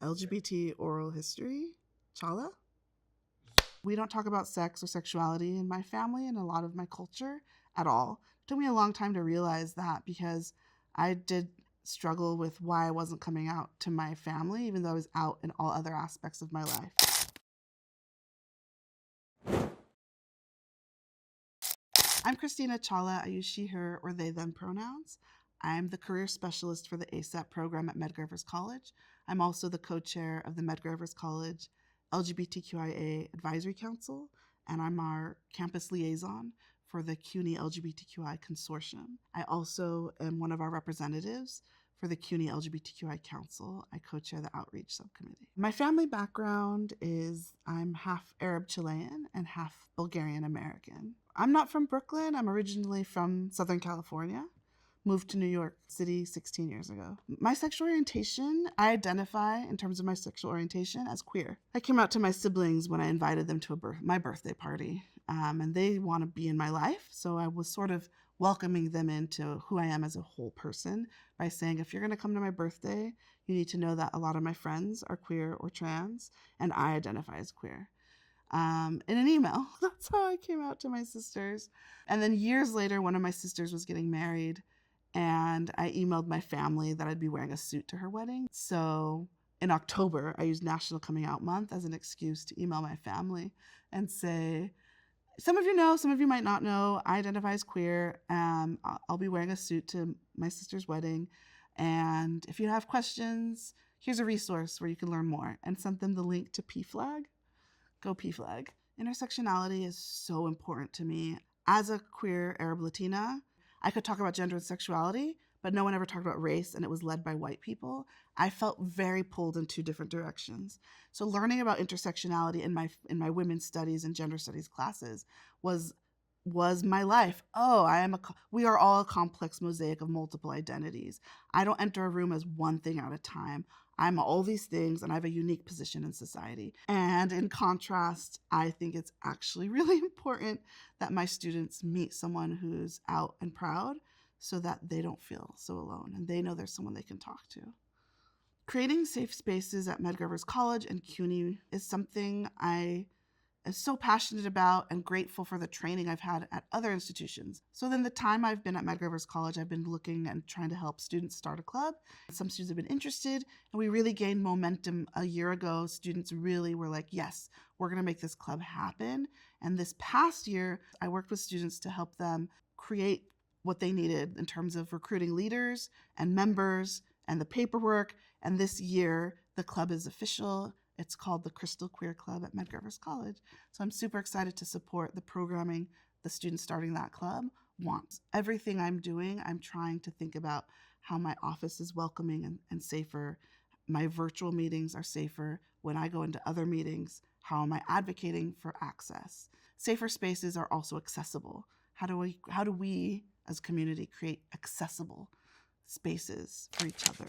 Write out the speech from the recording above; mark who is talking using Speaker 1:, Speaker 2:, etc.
Speaker 1: LGBT oral history, Chala. We don't talk about sex or sexuality in my family and a lot of my culture at all. It took me a long time to realize that because I did struggle with why I wasn't coming out to my family, even though I was out in all other aspects of my life. I'm Christina Chala. I use she, her, or they, them pronouns. I'm the career specialist for the ASAP program at Medgar Evers College. I'm also the co-chair of the Medgar Evers College LGBTQIA Advisory Council, and I'm our campus liaison for the CUNY LGBTQI Consortium. I also am one of our representatives for the CUNY LGBTQI Council. I co-chair the outreach subcommittee. My family background is I'm half Arab Chilean and half Bulgarian American. I'm not from Brooklyn. I'm originally from Southern California. Moved to New York City 16 years ago. My sexual orientation, I identify in terms of my sexual orientation as queer. I came out to my siblings when I invited them to my birthday party, and they want to be in my life. So I was sort of welcoming them into who I am as a whole person by saying, if you're going to come to my birthday, you need to know that a lot of my friends are queer or trans, and I identify as queer. In an email. That's how I came out to my sisters. And then years later, one of my sisters was getting married, and I emailed my family that I'd be wearing a suit to her wedding. So in October, I used National Coming Out Month as an excuse to email my family and say, some of you know, some of you might not know, I identify as queer. I'll be wearing a suit to my sister's wedding. And if you have questions, here's a resource where you can learn more, and sent them the link to PFLAG. Go PFLAG. Intersectionality is so important to me. As a queer Arab Latina, I could talk about gender and sexuality, but no one ever talked about race, and it was led by white people. I felt very pulled in two different directions. So learning about intersectionality in my women's studies and gender studies classes was my life. Oh, we are all a complex mosaic of multiple identities. I don't enter a room as one thing at a time. I'm all these things, and I have a unique position in society. And in contrast, I think it's actually really important that my students meet someone who's out and proud so that they don't feel so alone and they know there's someone they can talk to. Creating safe spaces at Medgar Evers College and CUNY is something I am so passionate about and grateful for the training I've had at other institutions. So then the time I've been at Medgar Evers College, I've been looking and trying to help students start a club. Some students have been interested, and we really gained momentum a year ago. Students really were like, yes, we're gonna make this club happen. And this past year, I worked with students to help them create what they needed in terms of recruiting leaders and members and the paperwork. And this year, the club is official. It's called the Crystal Queer Club at Medgar Evers College. So I'm super excited to support the programming the students starting that club want. Everything I'm doing, I'm trying to think about how my office is welcoming and safer. My virtual meetings are safer. When I go into other meetings, how am I advocating for access? Safer spaces are also accessible. How do we as a community create accessible spaces for each other?